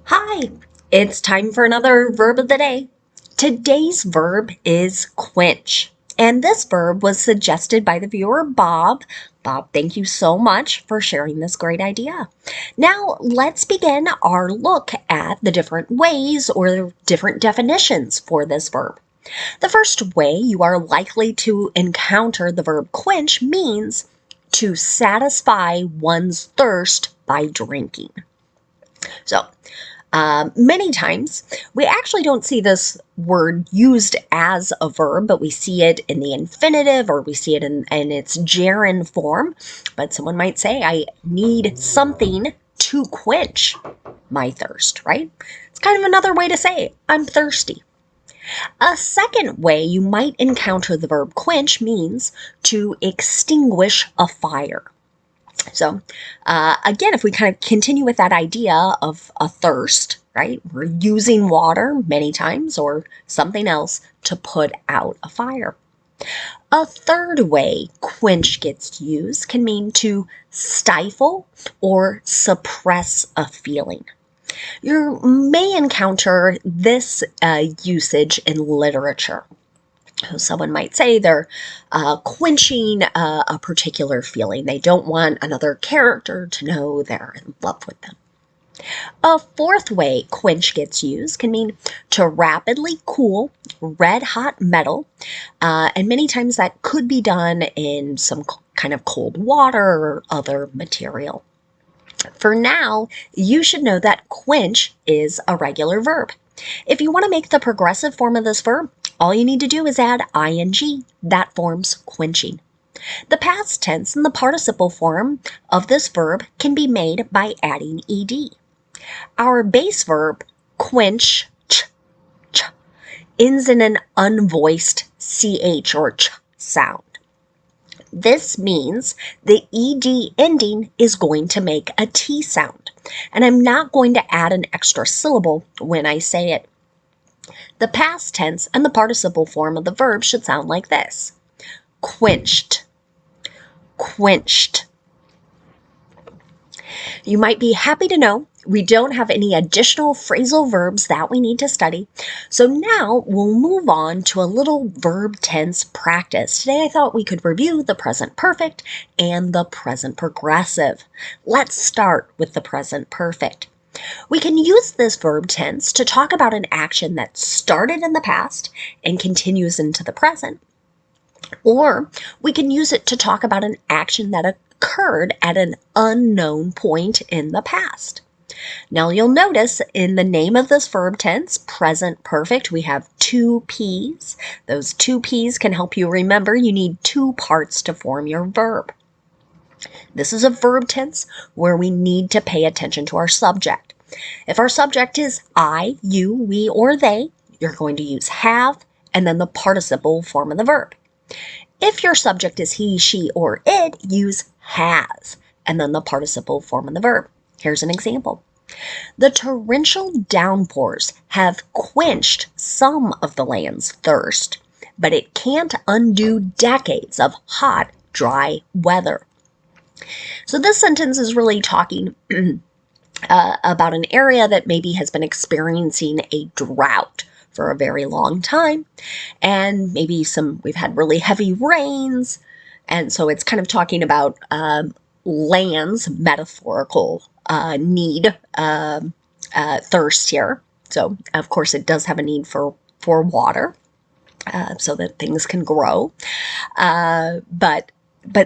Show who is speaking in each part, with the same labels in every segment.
Speaker 1: Hi, it's time for another verb of the day. Today's verb is quench. And this verb was suggested by the viewer Bob. Bob, thank you so much for sharing this great idea. Now, let's begin our look at the different ways or different definitions for this verb. The first way you are likely to encounter the verb quench means to satisfy one's thirst by drinking. So, many times, we actually don't see this word used as a verb, but we see it in the infinitive or we see it in its gerund form. But someone might say, I need something to quench my thirst, right? It's kind of another way to say, I'm thirsty. A second way you might encounter the verb quench means to extinguish a fire. So, again, if we kind of continue with that idea of a thirst, right? We're using water many times or something else to put out a fire. A third way quench gets used can mean to stifle or suppress a feeling. You may encounter this usage in literature. Someone might say they're quenching a particular feeling. They don't want another character to know they're in love with them. A fourth way quench gets used can mean to rapidly cool red hot metal, and many times that could be done in some kind of cold water or other material. For now, you should know that quench is a regular verb. If you want to make the progressive form of this verb, all you need to do is add ing. That forms quenching. The past tense and the participle form of this verb can be made by adding ed. Our base verb, quench, ends in an unvoiced ch or ch sound. This means the ed ending is going to make a t sound, and I'm not going to add an extra syllable when I say it. The past tense and the participle form of the verb should sound like this: quenched, quenched. You might be happy to know we don't have any additional phrasal verbs that we need to study. So now we'll move on to a little verb tense practice. Today I thought we could review the present perfect and the present progressive. Let's start with the present perfect. We can use this verb tense to talk about an action that started in the past and continues into the present. Or we can use it to talk about an action that occurred at an unknown point in the past. Now you'll notice in the name of this verb tense, present perfect, we have two P's. Those two P's can help you remember you need two parts to form your verb. This is a verb tense where we need to pay attention to our subject. If our subject is I, you, we, or they, you're going to use have and then the participle form of the verb. If your subject is he, she, or it, use has and then the participle form of the verb. Here's an example. The torrential downpours have quenched some of the land's thirst, but it can't undo decades of hot, dry weather. So this sentence is really talking about an area that maybe has been experiencing a drought for a very long time, and maybe we've had really heavy rains, and so it's kind of talking about land's metaphorical need, thirst here. So of course it does have a need for water, so that things can grow, but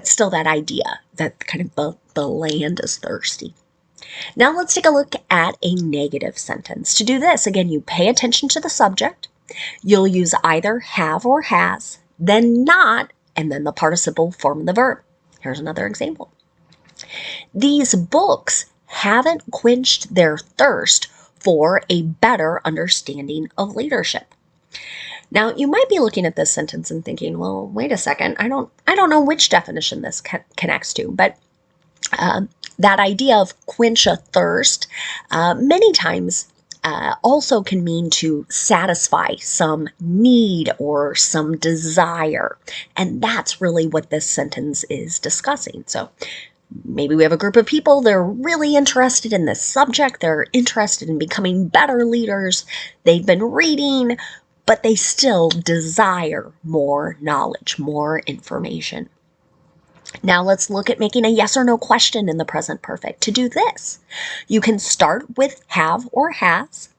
Speaker 1: still that idea that kind of the land is thirsty. Now let's take a look at a negative sentence. To do this, again, you pay attention to the subject. You'll use either have or has, then not, and then the participle form of the verb. Here's another example. These books haven't quenched their thirst for a better understanding of leadership. Now, you might be looking at this sentence and thinking, well, wait a second, I don't know which definition this connects to, but that idea of quench a thirst many times also can mean to satisfy some need or some desire. And that's really what this sentence is discussing. So Maybe we have a group of people, they're really interested in this subject, they're interested in becoming better leaders, they've been reading, but they still desire more knowledge, more information. Now let's look at making a yes or no question in the present perfect. To do this, you can start with have or has.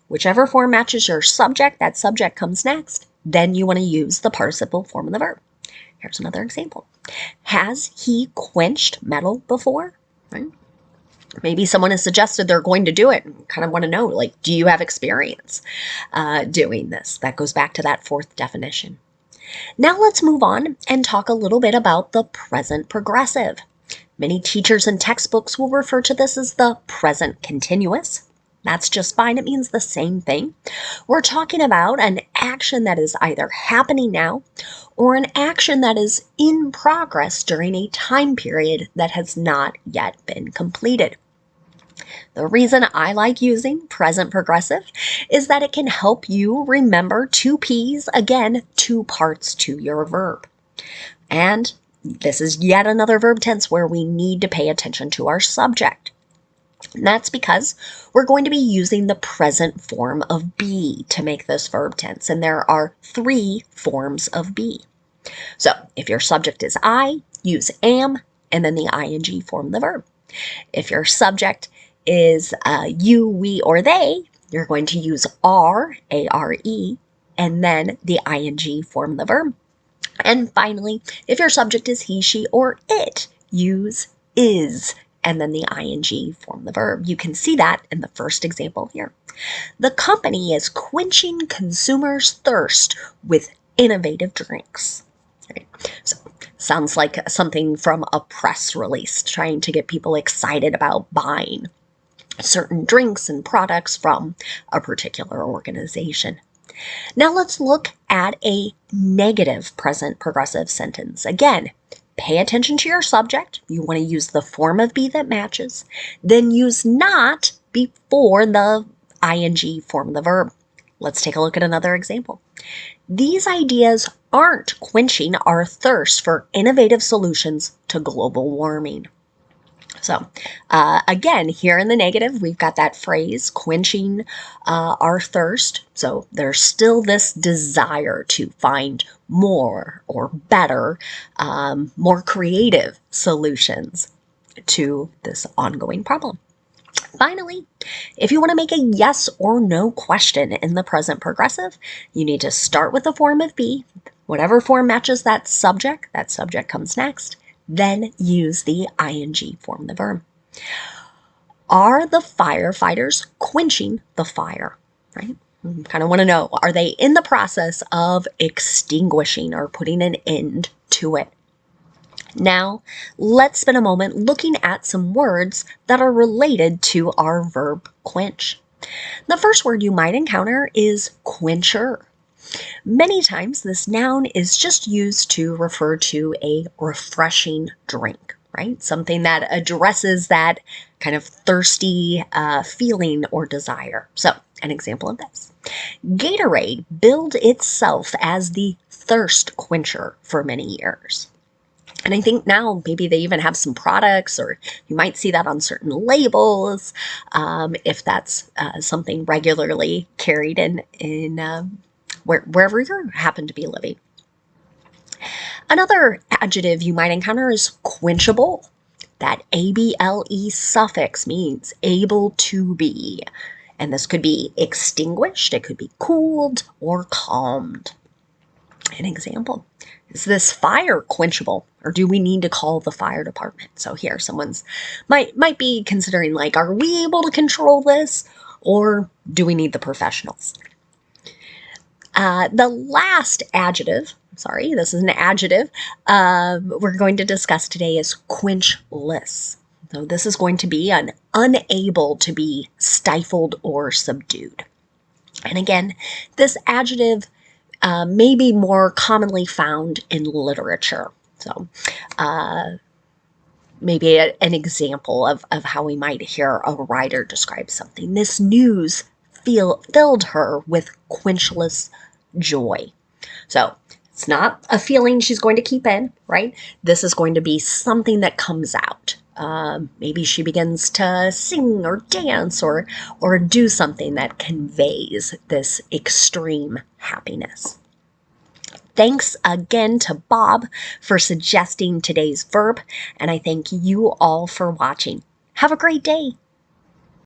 Speaker 1: Whichever form matches your subject, that subject comes next. Then you want to use the participle form of the verb. Here's another example. Has he quenched metal before? Right? Maybe someone has suggested they're going to do it and kind of want to know, like, do you have experience doing this? That goes back to that fourth definition. Now let's move on and talk a little bit about the present progressive. Many teachers and textbooks will refer to this as the present continuous. That's just fine. It means the same thing. We're talking about an action that is either happening now or an action that is in progress during a time period that has not yet been completed. The reason I like using present progressive is that it can help you remember two P's, again, two parts to your verb. And this is yet another verb tense where we need to pay attention to our subject. And that's because we're going to be using the present form of be to make this verb tense. And there are 3 forms of be. So if your subject is I, use am, and then the ing form of the verb. If your subject is you, we, or they, you're going to use are, A-R-E, and then the ing form of the verb. And finally, if your subject is he, she, or it, use is, and then the ing form the verb. You can see that in the first example here. The company is quenching consumers' thirst with innovative drinks. Right. So, sounds like something from a press release, trying to get people excited about buying certain drinks and products from a particular organization. Now let's look at a negative present progressive sentence. Again, pay attention to your subject. You want to use the form of be that matches. Then use not before the ing form of the verb. Let's take a look at another example. These ideas aren't quenching our thirst for innovative solutions to global warming. So again, here in the negative, we've got that phrase, quenching our thirst. So there's still this desire to find more or better, more creative solutions to this ongoing problem. Finally, if you want to make a yes or no question in the present progressive, you need to start with the form of be. Whatever form matches that subject comes next. Then use the ing form of the verb. Are the firefighters quenching the fire? Right? You kind of want to know, are they in the process of extinguishing or putting an end to it? Now, let's spend a moment looking at some words that are related to our verb quench. The first word you might encounter is quencher. Many times this noun is just used to refer to a refreshing drink, right? Something that addresses that kind of thirsty feeling or desire. So, an example of this. Gatorade billed itself as the thirst quencher for many years. And I think now maybe they even have some products, or you might see that on certain labels, if that's something regularly carried in wherever you happen to be living. Another adjective you might encounter is quenchable. That able suffix means able to be. And this could be extinguished, it could be cooled, or calmed. An example. Is this fire quenchable, or do we need to call the fire department? So here, someone's might be considering, like, are we able to control this, or do we need the professionals? The last adjective, this is an adjective, we're going to discuss today is quenchless. So this is going to be an unable to be stifled or subdued. And again, this adjective may be more commonly found in literature. So maybe an example of how we might hear a writer describe something. This news filled her with quenchless joy. So It's not a feeling she's going to keep in, right? This is going to be something that comes out. Maybe she begins to sing or dance or do something that conveys this extreme happiness. Thanks again to Bob for suggesting today's verb, and I thank you all for watching. Have a great day.